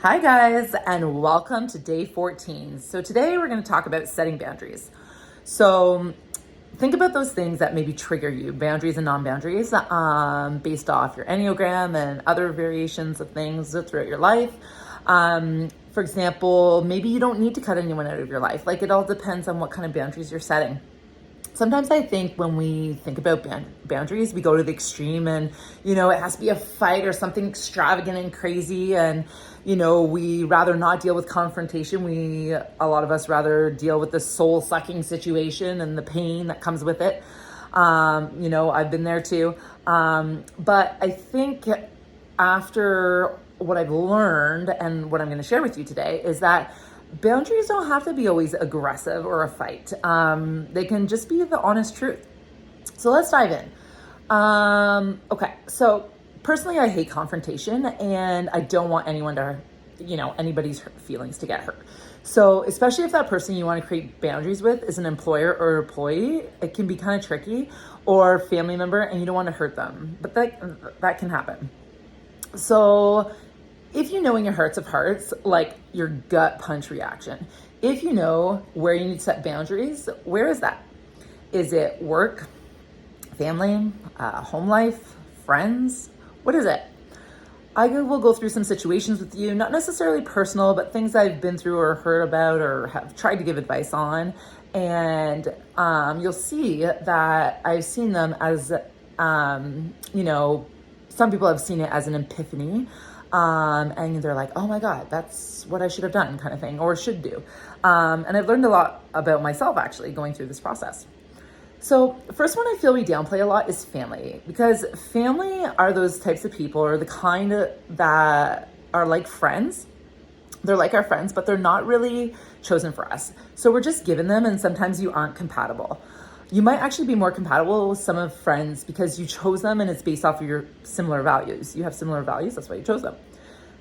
Hi guys, and welcome to day 14. So today we're going to talk about setting boundaries. So think about those things that maybe trigger you, boundaries and non-boundaries, based off your Enneagram and other variations of things throughout your life. For example, maybe you don't need to cut anyone out of your life. Like, it all depends on what kind of boundaries you're setting. Sometimes I think when we think about boundaries, we go to the extreme and, it has to be a fight or something extravagant and crazy. And, we rather not deal with confrontation. A lot of us rather deal with the soul sucking situation and the pain that comes with it. I've been there too. But I think after what I've learned and what I'm going to share with you today is that boundaries don't have to be always aggressive or a fight. They can just be the honest truth. So let's dive in. Okay, so personally, I hate confrontation and I don't want anyone to, anybody's feelings to get hurt. So especially if that person you want to create boundaries with is an employer or employee, it can be kind of tricky, or family member, and you don't want to hurt them. But that can happen. So if you know in your hearts of hearts, like your gut punch reaction, if you know where you need to set boundaries, where is that? Is it work, family, home life, friends? What is it? I will go through some situations with you, not necessarily personal, but things I've been through or heard about or have tried to give advice on. And you'll see that I've seen them as, some people have seen it as an epiphany. And they're like, oh my God, that's what I should have done, kind of thing, or should do. And I've learned a lot about myself actually going through this process. So first one I feel we downplay a lot is family, because family are those types of people, or the kind that are like friends. They're like our friends, but they're not really chosen for us. So we're just given them, and sometimes you aren't compatible. You might actually be more compatible with some of friends because you chose them and it's based off of your similar values. You have similar values, that's why you chose them.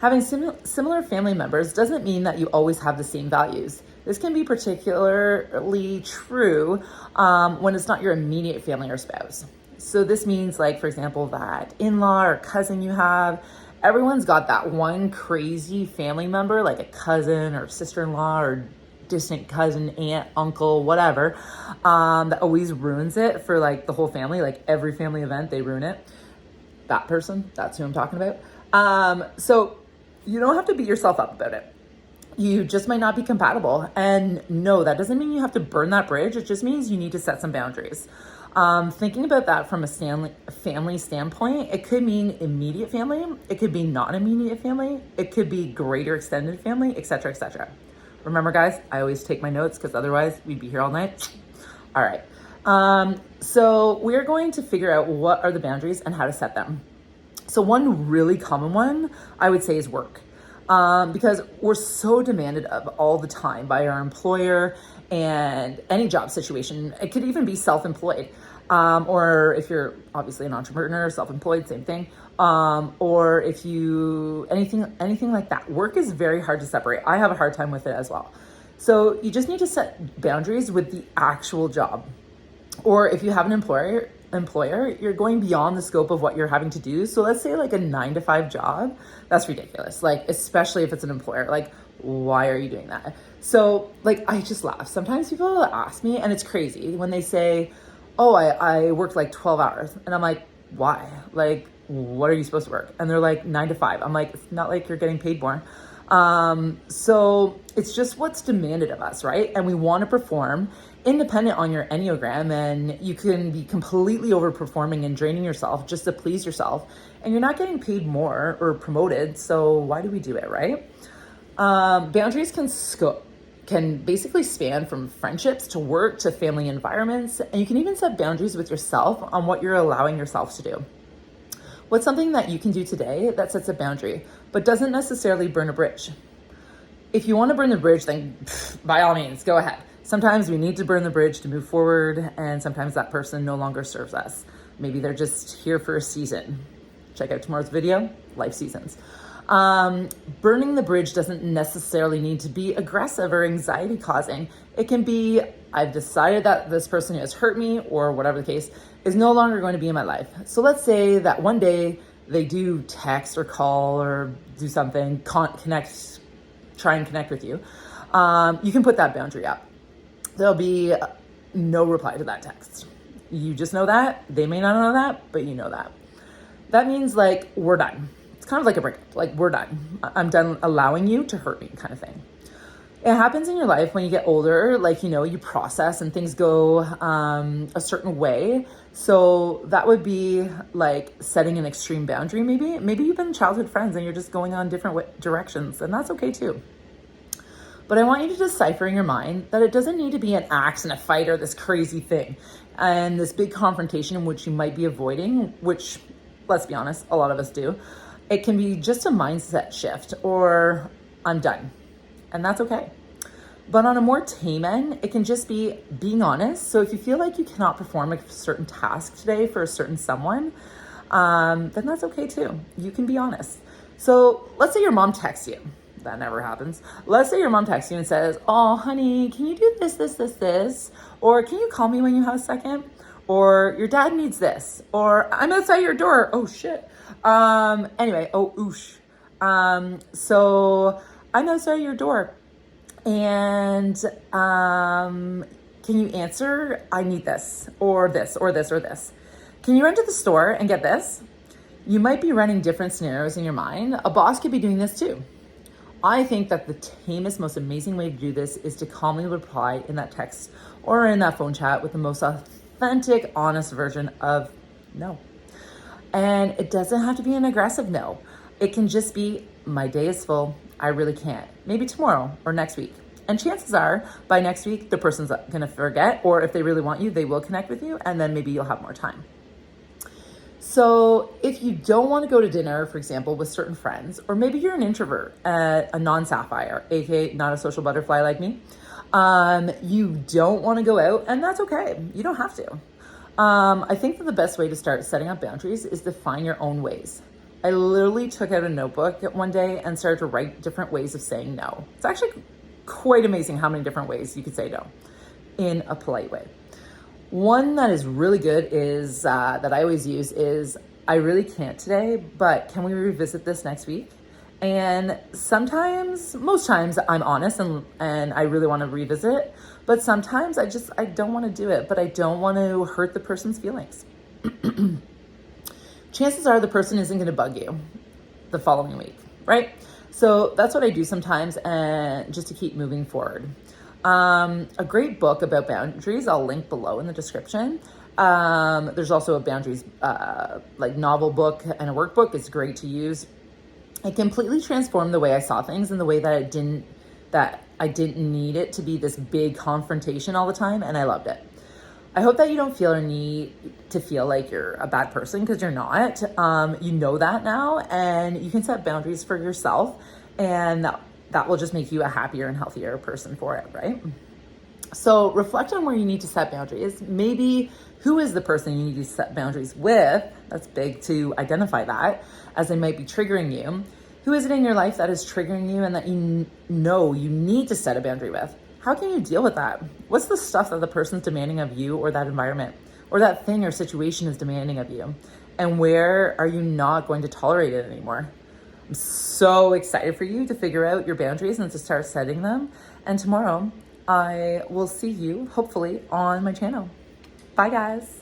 Having similar family members doesn't mean that you always have the same values. This can be particularly true when it's not your immediate family or spouse. So this means, like, for example, that in-law or cousin you have, everyone's got that one crazy family member, like a cousin or sister-in-law or distant cousin, aunt, uncle, whatever, that always ruins it for like the whole family. Like every family event, they ruin it. That person, that's who I'm talking about. So you don't have to beat yourself up about it. You just might not be compatible. And no, that doesn't mean you have to burn that bridge. It just means you need to set some boundaries. Thinking about that from a family standpoint, it could mean immediate family. It could be non-immediate family. It could be greater extended family, etc., etc. Remember, guys, I always take my notes because otherwise we'd be here all night. All right. So we're going to figure out what are the boundaries and how to set them. So one really common one I would say is work. Because we're so demanded of all the time by our employer and any job situation. It could even be self-employed. Or if you're obviously an entrepreneur, self-employed, same thing. Or if you, anything like that. Work is very hard to separate. I have a hard time with it as well. So you just need to set boundaries with the actual job. Or if you have an employer, you're going beyond the scope of what you're having to do. So let's say like a 9-to-5 job, that's ridiculous. Like, especially if it's an employer, like, why are you doing that? So like, I just laugh. Sometimes people ask me, and it's crazy when they say, oh, I worked like 12 hours. And I'm like, why? Like, what are you supposed to work? And they're like 9-to-5. I'm like, it's not like you're getting paid more. So it's just what's demanded of us, right? And we want to perform independent on your Enneagram, and you can be completely overperforming and draining yourself just to please yourself, and you're not getting paid more or promoted. So why do we do it, right? Boundaries can basically span from friendships to work to family environments, and you can even set boundaries with yourself on what you're allowing yourself to do. What's something that you can do today that sets a boundary, but doesn't necessarily burn a bridge? If you want to burn the bridge, then by all means, go ahead. Sometimes we need to burn the bridge to move forward, and sometimes that person no longer serves us. Maybe they're just here for a season. Check out tomorrow's video, Life Seasons. Burning the bridge doesn't necessarily need to be aggressive or anxiety causing. It can be, I've decided that this person who has hurt me, or whatever the case, is no longer going to be in my life. So let's say that one day they do text or call or do something, try and connect with you, you can put that boundary up. There'll be no reply to that text. You just know that. They may not know that, but you know that. That means like, we're done. It's kind of like a breakup. Like, we're done. I'm done allowing you to hurt me, kind of thing. It happens in your life when you get older, like, you process and things go a certain way. So that would be like setting an extreme boundary, maybe. Maybe you've been childhood friends and you're just going on different directions, and that's okay too. But I want you to decipher in your mind that it doesn't need to be an axe and a fight or this crazy thing and this big confrontation in which you might be avoiding, which, let's be honest, a lot of us do. It can be just a mindset shift or I'm done. And that's okay. But on a more tame end, it can just be being honest. So if you feel like you cannot perform a certain task today for a certain someone, then that's okay too. You can be honest. So let's say your mom texts you. That never happens. Let's say your mom texts you and says, oh, honey, can you do this? Or can you call me when you have a second? Or your dad needs this. Or I'm outside your door. Oh, shit. Anyway, oh, oosh. So I'm outside your door. And can you answer? I need this, or this, or this, or this. Can you run to the store and get this? You might be running different scenarios in your mind. A boss could be doing this too. I think that the tamest, most amazing way to do this is to calmly reply in that text or in that phone chat with the most authentic, honest version of no. And it doesn't have to be an aggressive no. It can just be, my day is full. I really can't. Maybe tomorrow or next week. And chances are by next week, the person's gonna forget, or if they really want you, they will connect with you, and then maybe you'll have more time. So if you don't want to go to dinner, for example, with certain friends, or maybe you're an introvert, a non-sapphire, aka not a social butterfly like me, you don't want to go out, and that's okay. You don't have to. I think that the best way to start setting up boundaries is to find your own ways. I literally took out a notebook one day and started to write different ways of saying no. It's actually quite amazing how many different ways you could say no in a polite way. One that is really good is, that I always use is, I really can't today, but can we revisit this next week? And sometimes, most times I'm honest and I really want to revisit, but sometimes I don't want to do it, but I don't want to hurt the person's feelings. Chances are the person isn't going to bug you the following week, right? So that's what I do sometimes, and just to keep moving forward. A great book about boundaries, I'll link below in the description. There's also a boundaries like novel book and a workbook. It's great to use. It completely transformed the way I saw things and the way that I didn't need it to be this big confrontation all the time, and I loved it. I hope that you don't feel a need to feel like you're a bad person, because you're not. You know that now, and you can set boundaries for yourself, and that will just make you a happier and healthier person for it, right? So reflect on where you need to set boundaries. Maybe who is the person you need to set boundaries with? That's big to identify that, as they might be triggering you. Who is it in your life that is triggering you and that you know you need to set a boundary with? How can you deal with that? What's the stuff that the person's demanding of you, or that environment, or that thing or situation is demanding of you? And where are you not going to tolerate it anymore? I'm so excited for you to figure out your boundaries and to start setting them. And tomorrow I will see you, hopefully, on my channel. Bye, guys.